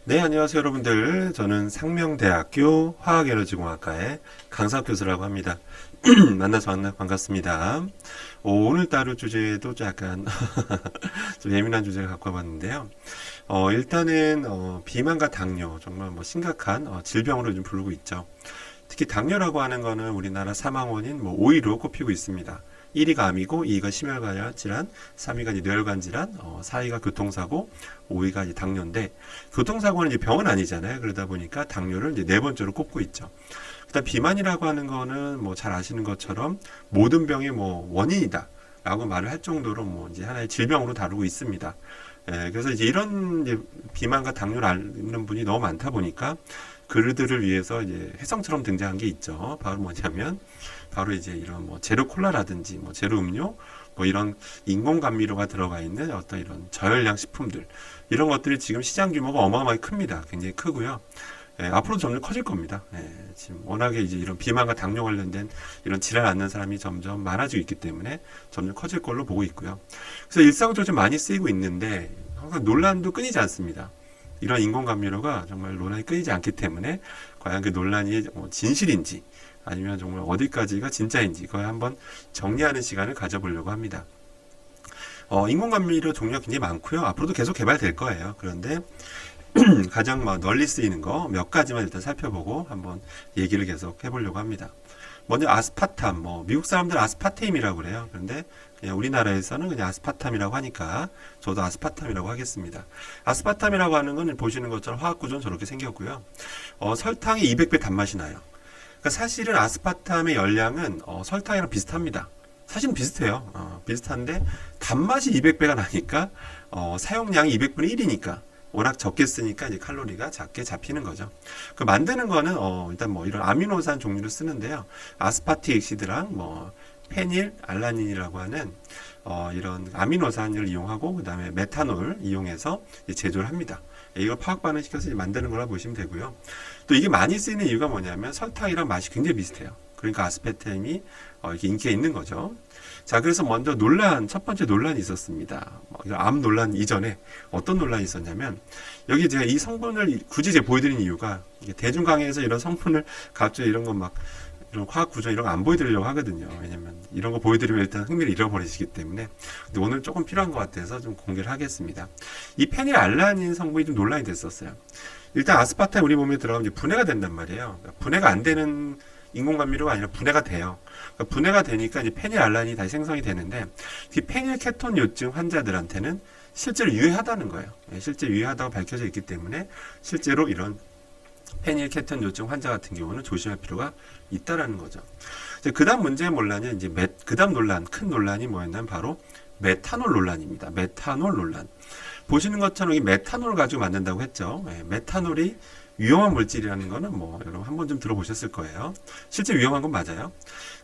네, 안녕하세요, 여러분들. 저는 상명대학교 화학에너지공학과의 강사 교수라고 합니다. 만나서 반갑습니다. 오늘 다룰 주제도 좀 약간 좀 예민한 주제를 갖고 와봤는데요. 일단은 비만과 당뇨 정말 뭐 심각한 질병으로 좀 부르고 있죠. 특히 당뇨라고 하는 거는 우리나라 사망 원인 5위로 꼽히고 있습니다. 1위가 암이고 2위가 심혈관 질환, 3위가 이제 뇌혈관 질환, 4위가 교통사고, 5위가 이제 당뇨인데 교통사고는 이제 병은 아니잖아요. 그러다 보니까 당뇨를 이제 네 번째로 꼽고 있죠. 일단 비만이라고 하는 거는 뭐 잘 아시는 것처럼 모든 병의 뭐 원인이다. 라고 말을 할 정도로 뭐 이제 하나의 질병으로 다루고 있습니다. 그래서 이제 이런 이제 비만과 당뇨를 앓는 분이 너무 많다 보니까 그들을 위해서 이제 혜성처럼 등장한 게 있죠. 바로 뭐냐면 바로 이제 이런 뭐 제로 콜라라든지 뭐 제로 음료 뭐 이런 인공 감미료가 들어가 있는 어떤 이런 저열량 식품들 이런 것들이 지금 시장 규모가 어마어마하게 큽니다. 굉장히 크고요. 앞으로 점점 커질 겁니다. 지금 워낙에 이제 이런 비만과 당뇨 관련된 이런 질환 앓는 사람이 점점 많아지고 있기 때문에 점점 커질 걸로 보고 있고요. 그래서 일상적으로 좀 많이 쓰이고 있는데 항상 논란도 끊이지 않습니다. 이런 인공 감미료가 정말 논란이 끊이지 않기 때문에 과연 그 논란이 진실인지 아니면 정말 어디까지가 진짜인지 그걸 한번 정리하는 시간을 가져보려고 합니다. 인공 감미료 종류가 굉장히 많고요. 앞으로도 계속 개발될 거예요. 그런데 가장 널리 쓰이는 거 몇 가지만 일단 살펴보고 한번 얘기를 계속 해보려고 합니다. 먼저 아스파탐, 미국 사람들은 아스파테임이라고 그래요. 그런데 그냥 우리나라에서는 그냥 아스파탐이라고 하니까 저도 아스파탐이라고 하겠습니다. 아스파탐이라고 하는 건 보시는 것처럼 화학 구조는 저렇게 생겼고요. 설탕이 200배 단맛이 나요. 그러니까 사실은 아스파탐의 열량은 설탕이랑 비슷합니다. 사실은 비슷해요. 비슷한데 단맛이 200배가 나니까 사용량이 200분의 1이니까 워낙 적게 쓰니까 이제 칼로리가 작게 잡히는 거죠. 그 만드는 거는 일단 뭐 이런 아미노산 종류를 쓰는데요. 아스파티엑시드랑 페닐 알라닌이라고 하는 이런 아미노산을 이용하고 그다음에 메탄올 이용해서 제조를 합니다. 이걸 파악 반응시켜서 만드는 거라 보시면 되고요. 또 이게 많이 쓰이는 이유가 뭐냐면 설탕이랑 맛이 굉장히 비슷해요. 그러니까 아스파탐이 이렇게 인기가 있는 거죠. 자, 그래서 먼저 첫 번째 논란이 있었습니다. 암 논란 이전에 어떤 논란이 있었냐면, 여기 제가 이 성분을 굳이 제가 보여드린 이유가, 대중 강의에서 이런 성분을 갑자기 이런 이런 화학 구조 이런 거 안 보여드리려고 하거든요. 왜냐면 이런 거 보여드리면 일단 흥미를 잃어버리시기 때문에. 근데 오늘 조금 필요한 것 같아서 좀 공개를 하겠습니다. 이 페닐알라닌 성분이 좀 논란이 됐었어요. 일단 아스파탐 우리 몸에 들어가면 이제 분해가 된단 말이에요. 분해가 안 되는 인공감미료가 아니라 분해가 돼요. 그러니까 분해가 되니까 이제 페닐알라닌이 다시 생성이 되는데 이 페닐케톤 요증 환자들한테는 실제로 유해하다는 거예요. 실제 유해하다고 밝혀져 있기 때문에 실제로 이런 페닐케톤 요증 환자 같은 경우는 조심할 필요가 있다라는 거죠. 그 다음 문제의 논란이 이제 그 다음 큰 논란이 뭐였냐면 바로 메탄올 논란입니다. 메탄올 논란. 보시는 것처럼 이 메탄올을 가지고 만든다고 했죠. 메탄올이 위험한 물질이라는 거는 여러분 한 번쯤 들어보셨을 거예요. 실제 위험한 건 맞아요.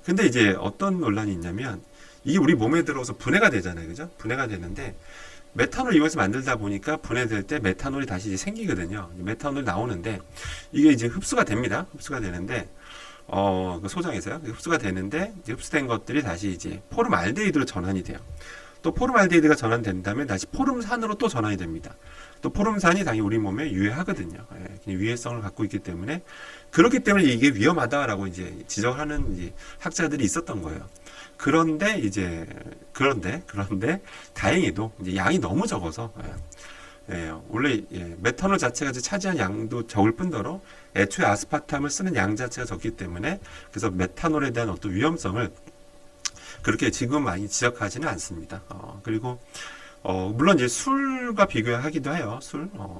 근데 이제 어떤 논란이 있냐면 이게 우리 몸에 들어서 분해가 되잖아요. 그죠? 분해가 되는데 메탄올 이용해서 만들다 보니까 분해될 때 메탄올이 다시 이제 생기거든요. 메탄올이 나오는데 이게 이제 흡수가 됩니다. 흡수가 되는데 그 소장에서요. 흡수가 되는데 이제 흡수된 것들이 다시 이제 포름알데히드로 전환이 돼요. 또 포름알데히드가 전환된다면 다시 포름산으로 또 전환이 됩니다. 또 포름산이 당연히 우리 몸에 유해하거든요. 유해성을 갖고 있기 때문에 그렇기 때문에 이게 위험하다라고 이제 지적하는 이제 학자들이 있었던 거예요. 그런데 다행히도 이제 양이 너무 적어서 원래 메탄올 자체가 차지한 양도 적을 뿐더러 애초에 아스파탐을 쓰는 양 자체가 적기 때문에 그래서 메탄올에 대한 어떤 위험성을 그렇게 지금 많이 지적하지는 않습니다. 그리고 물론 이제 술과 비교하기도 해요.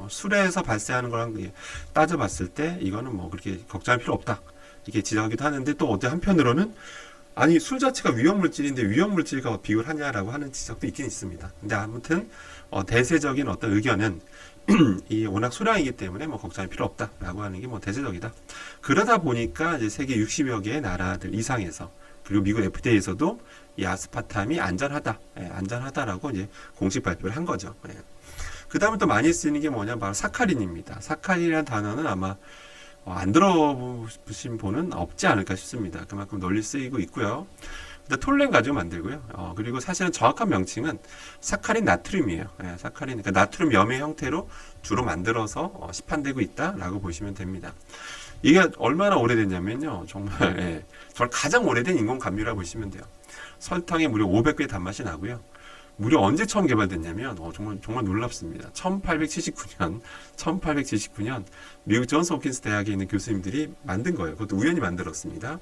술에서 발생하는 거랑 따져봤을 때 이거는 그렇게 걱정할 필요 없다. 이렇게 지적하기도 하는데 또 어디 한편으로는 아니 술 자체가 위험물질인데 위험물질과 비교를 하냐라고 하는 지적도 있긴 있습니다. 근데 아무튼 대세적인 어떤 의견은 이 워낙 소량이기 때문에 걱정할 필요 없다라고 하는 게 대세적이다. 그러다 보니까 이제 세계 60여 개의 나라들 이상에서 그리고 미국 FDA에서도 이 아스파탐이 안전하다라고 이제 공식 발표를 한 거죠. 그 다음에 또 많이 쓰이는 게 뭐냐면 바로 사카린입니다. 사카린이라는 단어는 아마 안 들어보신 분은 없지 않을까 싶습니다. 그만큼 널리 쓰이고 있고요. 근데 톨렌 가지고 만들고요. 그리고 사실은 정확한 명칭은 사카린 나트륨이에요. 예, 사카린, 그러니까 나트륨 염의 형태로 주로 만들어서 시판되고 있다라고 보시면 됩니다. 이게 얼마나 오래됐냐면요. 정말, 예, 정말 가장 오래된 인공 감미료라고 보시면 돼요. 설탕에 무려 500배 단맛이 나고요. 무려 언제 처음 개발됐냐면, 정말 놀랍습니다. 1879년, 미국 존스 홉킨스 대학에 있는 교수님들이 만든 거예요. 그것도 우연히 만들었습니다.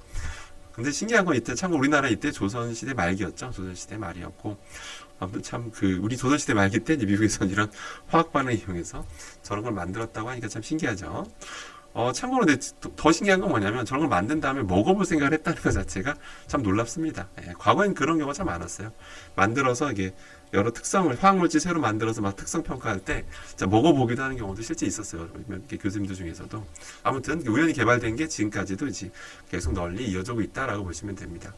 근데 신기한 건 이때, 참고 우리나라 이때 조선시대 말기였죠. 조선시대 말이었고. 아무튼 참, 우리 조선시대 말기 때 이제 미국에서는 이런 화학 반응을 이용해서 저런 걸 만들었다고 하니까 참 신기하죠. 참고로 근데 더 신기한 건 뭐냐면 저런 걸 만든 다음에 먹어볼 생각을 했다는 것 자체가 참 놀랍습니다. 예, 과거엔 그런 경우가 참 많았어요. 만들어서 이게 여러 특성을, 화학물질 새로 만들어서 막 특성 평가할 때 진짜 먹어보기도 하는 경우도 실제 있었어요. 교수님들 중에서도. 아무튼 우연히 개발된 게 지금까지도 이제 계속 널리 이어지고 있다라고 보시면 됩니다.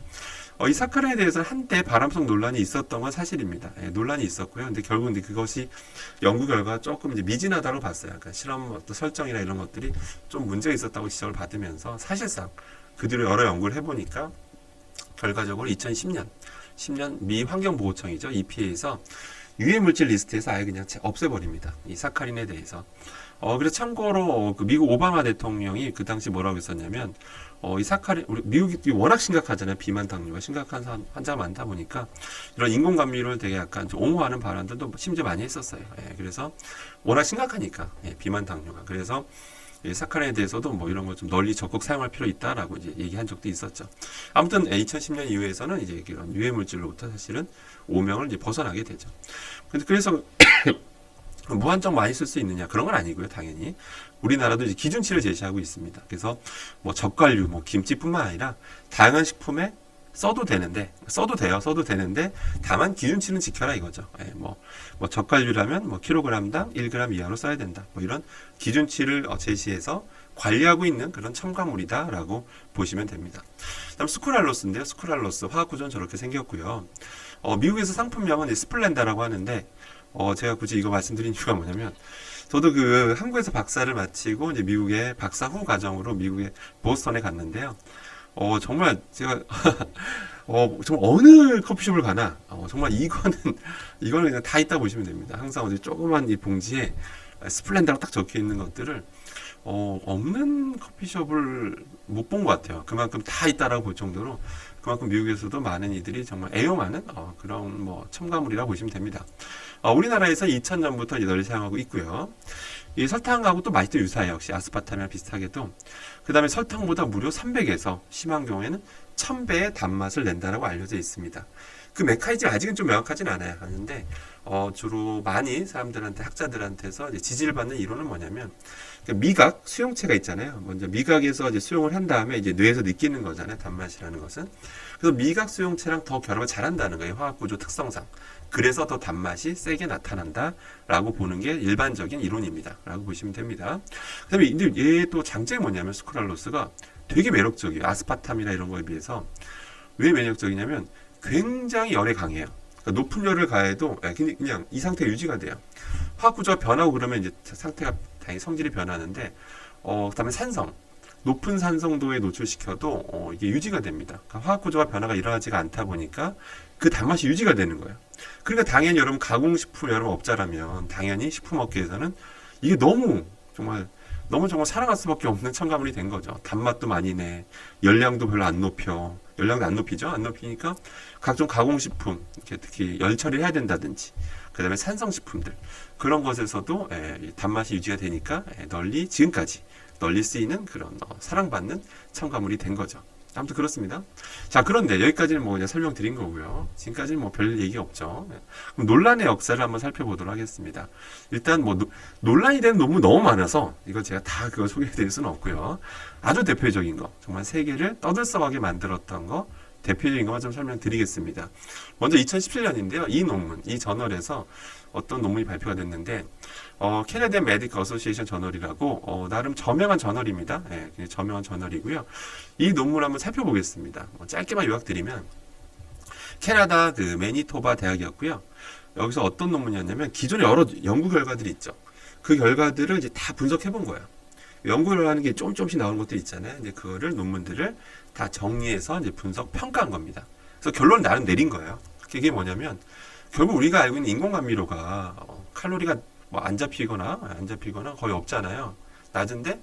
이 사카린에 대해서 한때 바람성 논란이 있었던 건 사실입니다. 예, 논란이 있었고요. 근데 결국 근데 그것이 연구 결과 조금 이제 미진하다고 봤어요. 그러니까 실험 어떤 설정이나 이런 것들이 좀 문제가 있었다고 지적을 받으면서 사실상 그 뒤로 여러 연구를 해보니까 결과적으로 2010년 미 환경보호청이죠. EPA에서 유해물질 리스트에서 아예 그냥 없애버립니다. 이 사카린에 대해서. 그래서 참고로 그 미국 오바마 대통령이 그 당시 뭐라고 했었냐면 이 사카린, 우리 미국이 워낙 심각하잖아요. 비만 당뇨가 심각한 환자가 많다 보니까 이런 인공 감미료를 되게 약간 좀 옹호하는 발언들도 심지어 많이 했었어요. 예, 그래서 워낙 심각하니까 비만 당뇨가. 그래서 이 사카린에 대해서도 뭐 이런 거 좀 널리 적극 사용할 필요 있다라고 이제 얘기한 적도 있었죠. 아무튼 2010년 이후에서는 이제 이런 유해 물질로부터 사실은 오명을 이제 벗어나게 되죠. 그래서 무한정 많이 쓸 수 있느냐 그런 건 아니고요. 당연히 우리나라도 이제 기준치를 제시하고 있습니다. 그래서 뭐 젓갈류, 뭐 김치뿐만 아니라 다양한 식품에 써도 되는데 다만 기준치는 지켜라 이거죠. 예, 뭐 젓갈류라면 뭐 킬로그램당 1g 이하로 써야 된다. 뭐 이런 기준치를 제시해서 관리하고 있는 그런 첨가물이다라고 보시면 됩니다. 다음 스쿠랄로스인데요. 스쿠랄로스 화학 구조는 저렇게 생겼고요. 미국에서 상품명은 스플렌다라고 하는데 제가 굳이 이거 말씀드린 이유가 뭐냐면 저도 그 한국에서 박사를 마치고 이제 미국의 박사 후 과정으로 미국의 보스턴에 갔는데요. 정말 제가 정말 어느 커피숍을 가나 정말 이거는 그냥 다 있다 보시면 됩니다. 항상 어디 조그만 이 봉지에 스플렌더라고 딱 적혀 있는 것들을 없는 커피숍을 못 본 것 같아요. 그만큼 다 있다라고 볼 정도로 그만큼 미국에서도 많은 이들이 정말 애용하는 그런 뭐 첨가물이라고 보시면 됩니다. 우리나라에서 2000년부터 널리 사용하고 있고요. 이 설탕하고 또 맛이 또 유사해요. 역시 아스파탐이랑 비슷하게도. 그 다음에 설탕보다 무려 300에서 심한 경우에는 1000배의 단맛을 낸다라고 알려져 있습니다. 그 메커니즘 아직은 좀 명확하진 않아요. 하는데 주로 많이 사람들한테 학자들한테서 이제 지지를 받는 이론은 뭐냐면 미각 수용체가 있잖아요. 먼저 미각에서 이제 수용을 한 다음에 이제 뇌에서 느끼는 거잖아요. 단맛이라는 것은. 그래서 미각 수용체랑 더 결합을 잘한다는 거예요. 화학구조 특성상. 그래서 더 단맛이 세게 나타난다라고 보는 게 일반적인 이론입니다. 라고 보시면 됩니다. 그 다음에 근데 얘 또 장점이 뭐냐면 스크랄로스가 되게 매력적이에요. 아스파탐이나 이런 거에 비해서. 왜 매력적이냐면 굉장히 열에 강해요. 그러니까 높은 열을 가해도 그냥 이 상태가 유지가 돼요. 화학구조가 변하고 그러면 이제 상태가 당연히 성질이 변하는데 그다음에 산성. 높은 산성도에 노출시켜도 이게 유지가 됩니다. 그러니까 화학구조가 변화가 일어나지가 않다 보니까 그 단맛이 유지가 되는 거예요. 그러니까 당연히 여러분 가공식품 여러분 업자라면 당연히 식품업계에서는 이게 너무 정말 사랑할 수밖에 없는 첨가물이 된 거죠. 단맛도 많이 내, 열량도 별로 안 높여, 열량도 안 높이죠. 안 높이니까 각종 가공식품, 특히 열 처리를 해야 된다든지, 그 다음에 산성식품들 그런 것에서도 단맛이 유지가 되니까 지금까지 널리 쓰이는 그런 사랑받는 첨가물이 된 거죠. 아무튼 그렇습니다. 자, 그런데 여기까지는 뭐 그냥 설명드린 거고요. 지금까지는 뭐 별 얘기 없죠. 그럼 논란의 역사를 한번 살펴보도록 하겠습니다. 일단 뭐 논란이 되는 논문 너무 많아서 이거 제가 다 그거 소개해드릴 수는 없고요. 아주 대표적인 거, 정말 세계를 떠들썩하게 만들었던 거, 대표적인 것만 좀 설명드리겠습니다. 먼저 2017년인데요. 이 저널에서 어떤 논문이 발표가 됐는데 캐나다 메디컬 어소시에이션 저널이라고 나름 저명한 저널입니다. 예, 저명한 저널이고요. 이 논문을 한번 살펴보겠습니다. 짧게만 요약드리면 캐나다 그 매니토바 대학이었고요. 여기서 어떤 논문이었냐면 기존에 여러 연구 결과들이 있죠. 그 결과들을 이제 다 분석해 본 거예요. 연구를 하는 게 조금씩 나오는 것들 있잖아요. 이제 그거를 논문들을 다 정리해서 이제 분석 평가한 겁니다. 그래서 결론을 나름 내린 거예요. 그게 뭐냐면 결국 우리가 알고 있는 인공감미료가 칼로리가 뭐 안 잡히거나 거의 없잖아요. 낮은데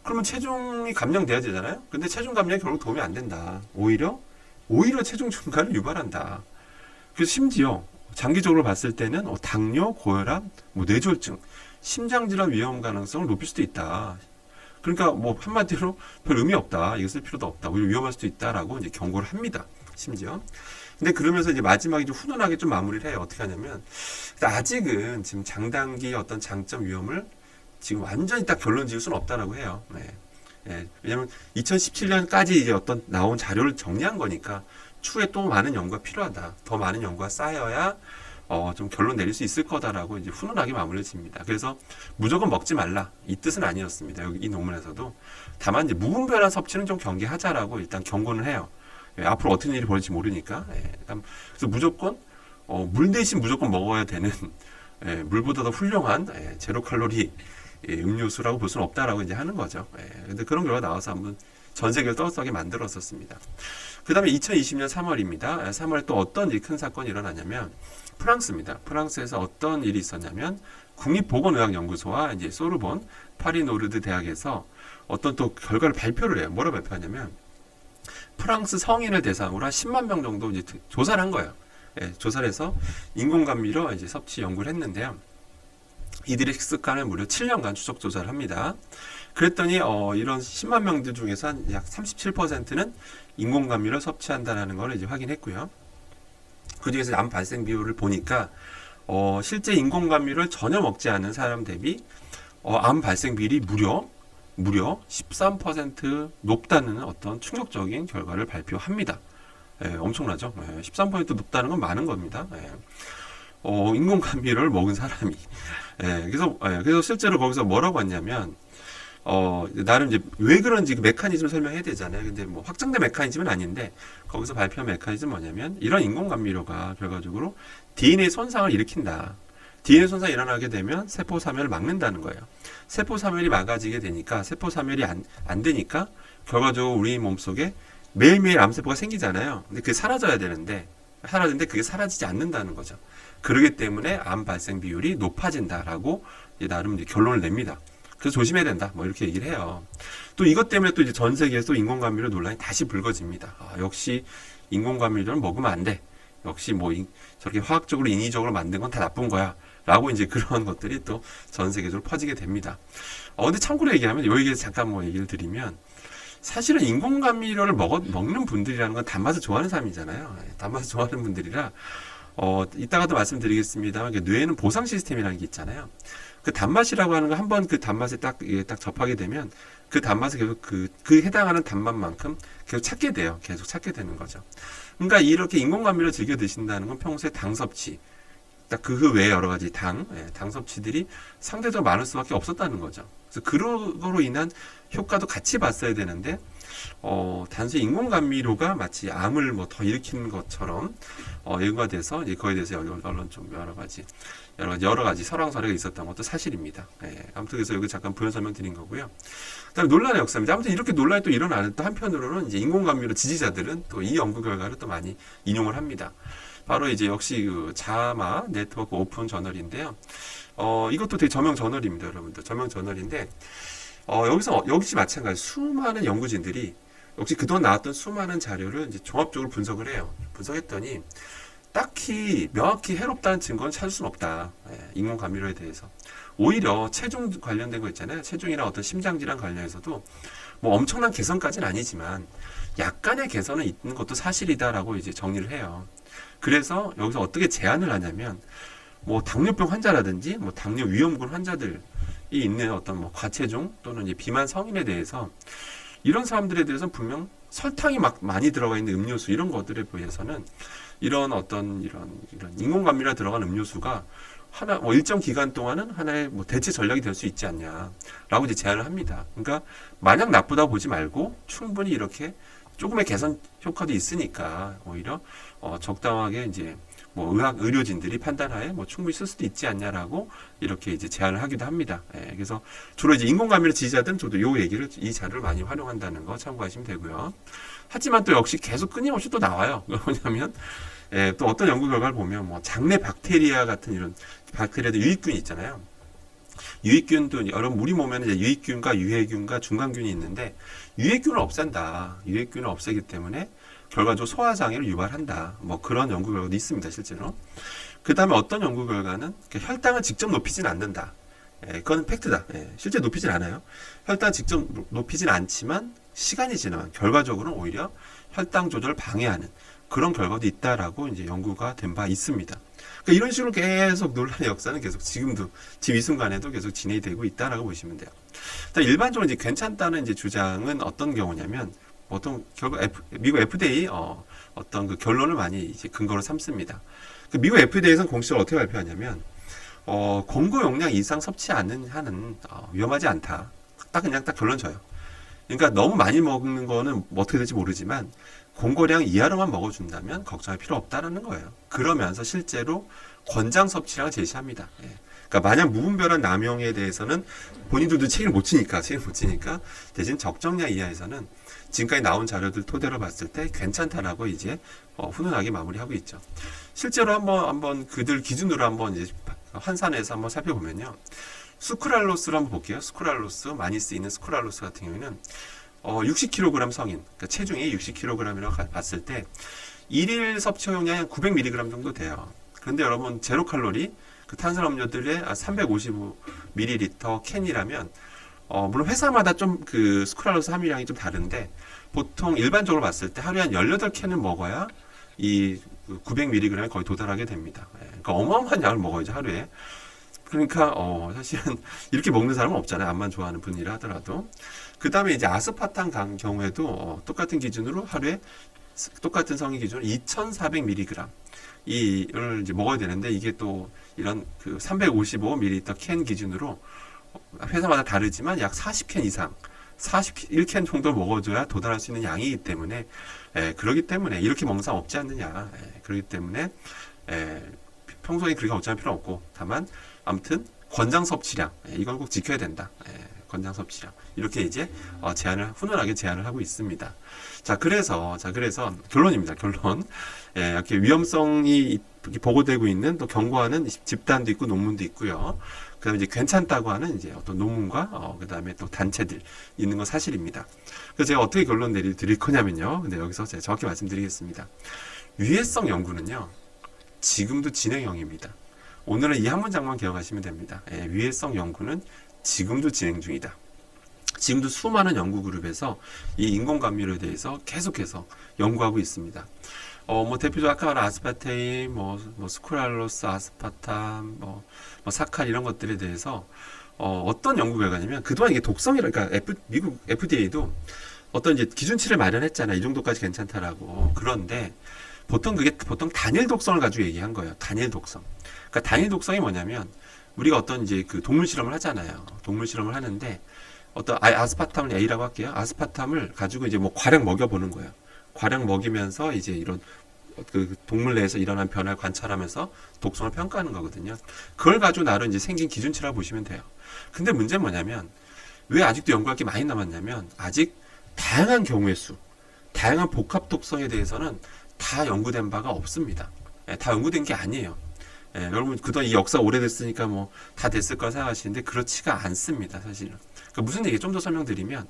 그러면 체중이 감량돼야 되잖아요. 근데 체중 감량이 결국 도움이 안 된다. 오히려 체중 증가를 유발한다. 그래서 심지어 장기적으로 봤을 때는 당뇨, 고혈압, 뭐 뇌졸중, 심장질환 위험 가능성을 높일 수도 있다. 그러니까 뭐 한마디로 별 의미 없다. 이거 쓸 필요도 없다. 오히려 위험할 수도 있다라고 이제 경고를 합니다. 심지어. 근데 그러면서 이제 마지막에 좀 훈훈하게 좀 마무리를 해요. 어떻게 하냐면 아직은 지금 장단기 어떤 장점 위험을 지금 완전히 딱 결론 지을 수는 없다라고 해요. 네. 예, 왜냐면 2017년까지 이제 어떤 나온 자료를 정리한 거니까 추후에 또 많은 연구가 필요하다. 더 많은 연구가 쌓여야 좀 결론 내릴 수 있을 거다라고 이제 훈훈하게 마무리를 짓니다. 그래서 무조건 먹지 말라 이 뜻은 아니었습니다. 여기 이 논문에서도 다만 이제 무분별한 섭취는 좀 경계하자라고 일단 경고는 해요. 예, 앞으로 어떤 일이 벌어질지 모르니까. 예, 그래서 무조건 물 대신 무조건 먹어야 되는 예, 물보다 더 훌륭한 제로 칼로리 음료수라고 볼 수는 없다라고 이제 하는 거죠. 근데 그런 결과가 나와서 한번 전 세계를 떠들썩하게 만들었었습니다. 그 다음에 2020년 3월입니다. 3월에 또 어떤 큰 사건이 일어나냐면 프랑스입니다. 프랑스에서 어떤 일이 있었냐면 국립보건의학연구소와 이제 소르본 파리노르드 대학에서 어떤 또 결과를 발표를 해요. 뭐라 발표하냐면 프랑스 성인을 대상으로 한 10만 명 정도 이제 조사를 한 거예요. 조사를 해서 인공감미료 이제 섭취 연구를 했는데요. 이들의 식습관을 무려 7년간 추적 조사를 합니다. 그랬더니 이런 10만 명들 중에서 한 약 37%는 인공감미를 섭취한다는 걸 이제 확인했고요. 그 중에서 암 발생 비율을 보니까 실제 인공감미를 전혀 먹지 않은 사람 대비 암 발생 비율이 무려 13% 높다는 어떤 충격적인 결과를 발표합니다. 엄청나죠? 13% 높다는 건 많은 겁니다. 인공감미료를 먹은 사람이. 그래서 실제로 거기서 뭐라고 했냐면, 나름 이제 왜 그런지 그 메커니즘을 설명해야 되잖아요. 근데 뭐 확정된 메커니즘은 아닌데, 거기서 발표한 메커니즘은 뭐냐면, 이런 인공감미료가 결과적으로 DNA 손상을 일으킨다. DNA 손상이 일어나게 되면 세포사멸을 막는다는 거예요. 세포사멸이 막아지게 되니까, 세포사멸이 안 되니까, 결과적으로 우리 몸속에 매일매일 암세포가 생기잖아요. 근데 그게 사라져야 되는데, 그게 사라지지 않는다는 거죠. 그러기 때문에 암 발생 비율이 높아진다라고 나름 이제 결론을 냅니다. 그래서 조심해야 된다. 뭐 이렇게 얘기를 해요. 또 이것 때문에 또 이제 전 세계에서 인공감미료 논란이 다시 불거집니다. 역시 인공감미료를 먹으면 안 돼. 역시 뭐 저렇게 화학적으로 인위적으로 만든 건 다 나쁜 거야. 라고 이제 그런 것들이 또 전 세계적으로 퍼지게 됩니다. 근데 참고로 얘기하면 여기에서 잠깐 뭐 얘기를 드리면 사실은 인공감미료를 먹는 분들이라는 건 단맛을 좋아하는 사람이잖아요. 단맛을 좋아하는 분들이라 이따가도 말씀드리겠습니다만 뇌에는 보상 시스템이라는 게 있잖아요. 그 단맛이라고 하는 거 한번 그 단맛에 딱 접하게 되면 그 단맛을 계속 그 해당하는 단맛만큼 계속 찾게 돼요. 계속 찾게 되는 거죠. 그러니까 이렇게 인공감미를 즐겨 드신다는 건 평소에 당 섭취, 딱 그 외에 여러 가지 당 섭취들이 상대적으로 많을 수밖에 없었다는 거죠. 그래서 그로 인한 효과도 같이 봤어야 되는데 단순히 인공감미료가 마치 암을 뭐 더 일으키는 것처럼 예고가 돼서 이제 그거에 대해서 언론 좀 여러 가지 설왕설래가 있었던 것도 사실입니다. 아무튼 그래서 여기 잠깐 부연 설명드린 거고요. 그다음에 논란의 역사입니다. 아무튼 이렇게 논란이 또 일어나는 또 한편으로는 이제 인공감미료 지지자들은 또 이 연구 결과를 또 많이 인용을 합니다. 바로 이제 역시 그 자마 네트워크 오픈 저널인데요. 이것도 되게 저명 저널입니다, 여러분들. 저명 저널인데 역시 마찬가지 수많은 연구진들이 역시 그동안 나왔던 수많은 자료를 이제 종합적으로 분석을 해요. 분석했더니 딱히 명확히 해롭다는 증거는 찾을 수는 없다. 인공감미료에 대해서. 오히려 체중 관련된 거 있잖아요. 체중이나 어떤 심장질환 관련해서도 뭐 엄청난 개선까지는 아니지만 약간의 개선은 있는 것도 사실이다라고 이제 정리를 해요. 그래서 여기서 어떻게 제안을 하냐면 뭐 당뇨병 환자라든지 뭐 당뇨 위험군 환자들이 있는 어떤 뭐 과체중 또는 이제 비만 성인에 대해서 이런 사람들에 대해서는 분명 설탕이 막 많이 들어가 있는 음료수 이런 것들에 비해서는 이런 인공감미료가 들어간 음료수가 하나 뭐 일정 기간 동안은 하나의 뭐 대체 전략이 될 수 있지 않냐라고 이제 제안을 합니다. 그러니까 마냥 나쁘다고 보지 말고 충분히 이렇게 조금의 개선 효과도 있으니까 오히려 적당하게 이제 뭐 의료진들이 판단하에 뭐 충분히 쓸 수도 있지 않냐라고 이렇게 이제 제안을 하기도 합니다. 예, 그래서 주로 이제 인공감미료 지지자들은 저도 요 얘기를 이 자료를 많이 활용한다는 거 참고하시면 되고요. 하지만 또 역시 계속 끊임없이 또 나와요. 뭐냐면 또 어떤 연구 결과를 보면 뭐 장내 박테리아 같은 이런 박테리아도 유익균이 있잖아요. 유익균도 여러분 우리 몸에는 이제 유익균과 유해균과 중간균이 있는데 유해균을 없앤다. 유해균을 없애기 때문에 결과적으로 소화장애를 유발한다. 뭐 그런 연구 결과도 있습니다, 실제로. 그 다음에 어떤 연구 결과는 혈당을 직접 높이진 않는다. 그건 팩트다. 실제 높이진 않아요. 혈당 직접 높이진 않지만 시간이 지나면 결과적으로는 오히려 혈당 조절을 방해하는 그런 결과도 있다라고 이제 연구가 된 바 있습니다. 그러니까 이런 식으로 계속 논란의 역사는 계속 지금 이 순간에도 계속 진행이 되고 있다라고 보시면 돼요. 일반적으로 이제 괜찮다는 이제 주장은 어떤 경우냐면 보통 결국 미국 FDA 어떤 그 결론을 많이 이제 근거로 삼습니다. 그 미국 FDA에서는 공식적으로 어떻게 발표하냐면 공고 용량 이상 섭취 하는 위험하지 않다. 그냥 딱 결론 줘요. 그러니까 너무 많이 먹는 거는 뭐 어떻게 될지 모르지만 공고량 이하로만 먹어준다면 걱정할 필요 없다라는 거예요. 그러면서 실제로 권장 섭취량을 제시합니다. 그러니까 만약 무분별한 남용에 대해서는 본인들도 책임을 못 지니까 대신 적정량 이하에서는 지금까지 나온 자료들 토대로 봤을 때 괜찮다라고 이제 훈훈하게 마무리하고 있죠. 실제로 한번 그들 기준으로 한번 이제 환산해서 한번 살펴보면요. 수크랄로스를 한번 볼게요. 수크랄로스 많이 쓰이는 수크랄로스 같은 경우에는 60kg 성인, 그러니까 체중이 60kg이라고 봤을 때 일일 섭취 용량이 한 900mg 정도 돼요. 그런데 여러분 제로 칼로리 그 탄산음료들의 355ml 캔이라면 물론 회사마다 좀 그 스크랄로스 함유량이 좀 다른데 보통 일반적으로 봤을 때 하루에 한 18캔을 먹어야 이 900mg에 거의 도달하게 됩니다. 그러니까 어마어마한 양을 먹어야죠, 하루에. 그러니까 사실은 이렇게 먹는 사람은 없잖아요. 암만 좋아하는 분이라 하더라도. 그 다음에 이제 아스파탐 경우에도 똑같은 기준으로 하루에 똑같은 성인 기준으로 2,400mg 이를 이제 먹어야 되는데 이게 또 이런 그 355ml 캔 기준으로 회사마다 다르지만 약 40캔 이상 41캔 정도 먹어줘야 도달할 수 있는 양이기 때문에 그러기 때문에 이렇게 먹는 사람 없지 않느냐. 그렇기 때문에 평소에 그렇게 걱정할 필요 없고 다만 아무튼 권장 섭취량 이걸 꼭 지켜야 된다. 권장 섭취량 이렇게 이제 훈훈하게 제안을 하고 있습니다. 자 그래서 결론입니다. 결론 이렇게 위험성이 보고되고 있는 또 경고하는 집단도 있고 논문도 있고요. 그다음에 이제 괜찮다고 하는 이제 어떤 논문과 그다음에 또 단체들 있는 건 사실입니다. 그래서 제가 어떻게 결론 드릴 거냐면요. 근데 여기서 제가 정확히 말씀드리겠습니다. 유해성 연구는요. 지금도 진행형입니다. 오늘은 이 한 문장만 기억하시면 됩니다. 유해성 연구는 지금도 진행 중이다. 지금도 수많은 연구 그룹에서 이 인공감미료에 대해서 계속해서 연구하고 있습니다. 뭐 대표적으로 아까 말한 아스파테인, 뭐 스크랄로스, 아스파탐, 뭐 사칼 이런 것들에 대해서 어떤 연구 결과냐면 그동안 이게 독성이라 그러니까 미국 FDA도 어떤 이제 기준치를 마련했잖아요. 이 정도까지 괜찮다라고. 그런데 보통 단일 독성을 가지고 얘기한 거예요. 단일 독성. 그러니까 단일 독성이 뭐냐면 우리가 어떤 이제 그 동물 실험을 하잖아요. 동물 실험을 하는데 어떤 아스파탐을 A라고 할게요. 아스파탐을 가지고 이제 뭐 과량 먹여보는 거예요. 과량 먹이면서 이제 이런 그 동물 내에서 일어난 변화를 관찰하면서 독성을 평가하는 거거든요. 그걸 가지고 나름 이제 생긴 기준치라고 보시면 돼요. 근데 문제는 뭐냐면 왜 아직도 연구할 게 많이 남았냐면 아직 다양한 경우의 수, 다양한 복합 독성에 대해서는 다 연구된 바가 없습니다. 다 연구된 게 아니에요. 여러분 그동안 이 역사 오래됐으니까 뭐 다 됐을 거라 생각하시는데 그렇지가 않습니다. 사실은. 그러니까 무슨 얘기 좀 더 설명드리면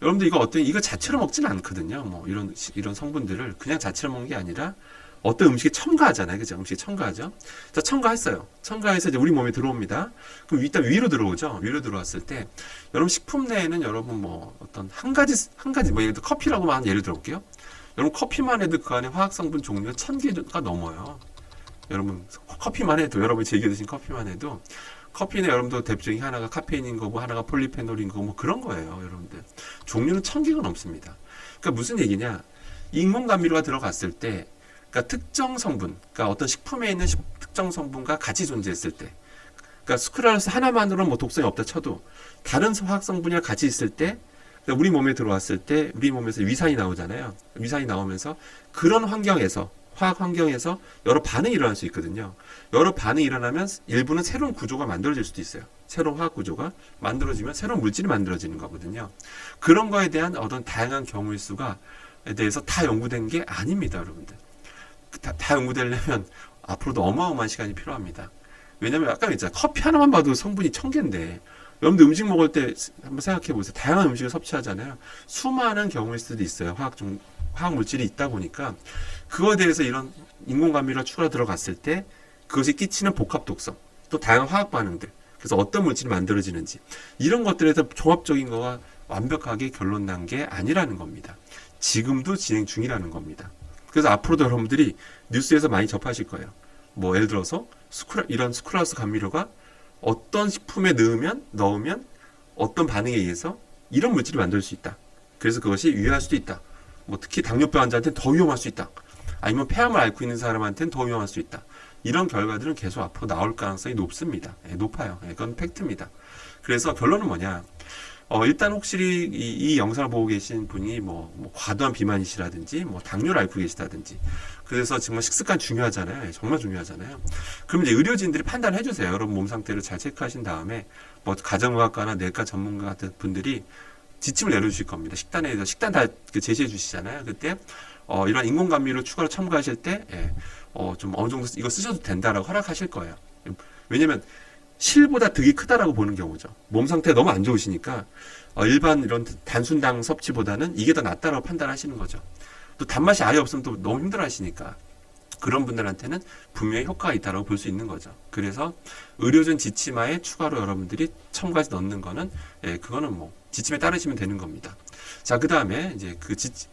여러분들 이거 자체로 먹지는 않거든요. 뭐 이런 성분들을 그냥 자체로 먹는 게 아니라 어떤 음식에 첨가하잖아요. 그죠? 음식에 첨가하죠. 자, 첨가했어요. 첨가해서 이제 우리 몸에 들어옵니다. 그럼 일단 위로 들어오죠. 위로 들어왔을 때 여러분 식품 내에는 여러분 뭐 어떤 한 가지 뭐 예를 들어 커피라고만 예를 들어볼게요. 여러분 커피만 해도 그 안에 화학 성분 종류가 1000개가 넘어요. 여러분 커피만 해도 여러분이 즐겨 드신 커피만 해도 커피는 여러분도 대표적인 하나가 카페인인 거고 하나가 폴리페놀인 거고 뭐 그런 거예요. 여러분들 종류는 1000개가 넘습니다. 그러니까 무슨 얘기냐 인공감미료가 들어갔을 때 그러니까 특정 성분 그러니까 어떤 식품에 있는 특정 성분과 같이 존재했을 때 그러니까 스크랄로스 하나만으로는 뭐 독성이 없다 쳐도 다른 화학 성분이랑 같이 있을 때 그러니까 우리 몸에 들어왔을 때 우리 몸에서 위산이 나오잖아요. 위산이 나오면서 그런 환경에서 화학 환경에서 여러 반응이 일어날 수 있거든요. 여러 반응이 일어나면 일부는 새로운 구조가 만들어질 수도 있어요. 새로운 화학 구조가 만들어지면 새로운 물질이 만들어지는 거거든요. 그런 거에 대한 어떤 다양한 경우의 수가 대해서 다 연구된 게 아닙니다, 여러분들. 다 연구되려면 앞으로도 어마어마한 시간이 필요합니다. 왜냐면 아까 했잖아요. 커피 하나만 봐도 성분이 1000개인데 여러분들 음식 먹을 때 한번 생각해 보세요. 다양한 음식을 섭취하잖아요. 수많은 경우일 수도 있어요. 화학 물질이 있다 보니까 그거에 대해서 이런 인공감미료가 추가로 들어갔을 때 그것이 끼치는 복합 독성, 또 다양한 화학 반응들, 그래서 어떤 물질이 만들어지는지 이런 것들에서 종합적인 거가 완벽하게 결론 난 게 아니라는 겁니다. 지금도 진행 중이라는 겁니다. 그래서 앞으로도 여러분들이 뉴스에서 많이 접하실 거예요. 뭐 예를 들어서 이런 스크랄로스 감미료가 어떤 식품에 넣으면 어떤 반응에 의해서 이런 물질이 만들 수 있다. 그래서 그것이 유해할 수도 있다. 뭐 특히 당뇨병 환자한테는 더 위험할 수 있다. 아니면 폐암을 앓고 있는 사람한테는 더 위험할 수 있다. 이런 결과들은 계속 앞으로 나올 가능성이 높습니다. 높아요. 그건 팩트입니다. 그래서 결론은 뭐냐? 일단 혹시 이 영상을 보고 계신 분이 뭐 과도한 비만이시라든지 뭐 당뇨를 앓고 계시다든지 그래서 정말 식습관 중요하잖아요. 정말 중요하잖아요. 그럼 이제 의료진들이 판단해 주세요. 여러분 몸 상태를 잘 체크하신 다음에 뭐 가정의학과나 내과 전문가 같은 분들이 지침을 내려주실 겁니다. 식단에 대해서 식단 다 제시해 주시잖아요. 그때 이런 인공감미료 추가로 첨가하실 때 좀 어느 정도 이거 쓰셔도 된다라고 허락하실 거예요. 왜냐면 실보다 득이 크다라고 보는 경우죠. 몸 상태가 너무 안 좋으시니까 일반 이런 단순당 섭취보다는 이게 더 낫다라고 판단하시는 거죠. 또 단맛이 아예 없으면 또 너무 힘들어하시니까 그런 분들한테는 분명히 효과가 있다라고 볼 수 있는 거죠. 그래서 의료진 지침하에 추가로 여러분들이 첨가해서 넣는 거는 그거는 뭐 지침에 따르시면 되는 겁니다. 자, 그 다음에 이제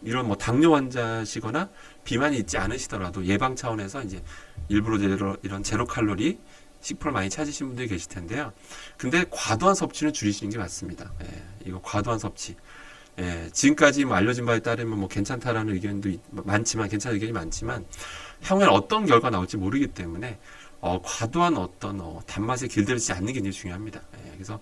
이런 뭐 당뇨 환자시거나 비만이 있지 않으시더라도 예방 차원에서 이제 일부러 이런 제로 칼로리 식품을 많이 찾으신 분들이 계실 텐데요. 근데 과도한 섭취는 줄이시는 게 맞습니다. 이거 과도한 섭취. 지금까지 뭐 알려진 바에 따르면 뭐 괜찮다라는 의견도 많지만, 괜찮은 의견이 많지만, 향후에는 어떤 결과 나올지 모르기 때문에, 과도한 어떤, 단맛에 길들이지 않는 게 굉장히 중요합니다. 그래서,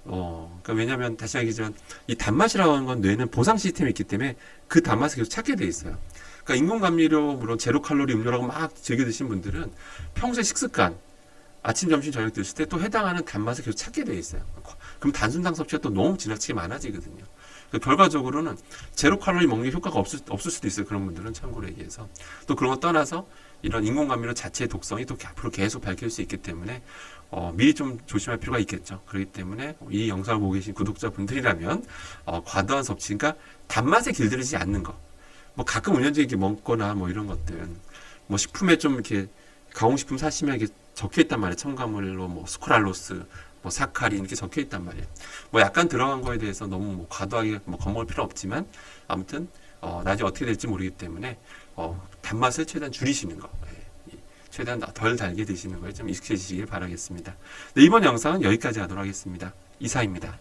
그러니까 왜냐면, 다시 얘기하지만, 이 단맛이라고 하는 건 뇌는 보상 시스템이 있기 때문에 그 단맛을 계속 찾게 돼 있어요. 그러니까 인공감미료, 물론 제로 칼로리 음료라고 막 즐겨 드신 분들은 평소에 식습관, 아침, 점심, 저녁 드실 때 또 해당하는 단맛을 계속 찾게 돼 있어요. 그럼 단순당 섭취가 또 너무 지나치게 많아지거든요. 결과적으로는 제로 칼로리 먹는 게 효과가 없을 수도 있어요. 그런 분들은 참고로 얘기해서. 또 그런 거 떠나서 이런 인공감미료 자체의 독성이 또 앞으로 계속 밝힐 수 있기 때문에 미리 좀 조심할 필요가 있겠죠. 그렇기 때문에 이 영상을 보고 계신 구독자분들이라면 과도한 섭취, 그러니까 단맛에 길들이지 않는 거. 뭐 가끔 운전중에 먹거나 뭐 이런 것들은 뭐 식품에 좀 이렇게 가공식품 사시면 이렇게 적혀 있단 말이에요. 첨가물로 뭐 스크랄로스, 뭐 사카린 이렇게 적혀 있단 말이에요. 뭐 약간 들어간 거에 대해서 너무 뭐 과도하게 뭐 겁먹을 필요 없지만 아무튼 나중에 어떻게 될지 모르기 때문에 단맛을 최대한 줄이시는 거, 최대한 덜 달게 드시는 거에 좀 익숙해지시길 바라겠습니다. 네, 이번 영상은 여기까지 하도록 하겠습니다. 이사입니다.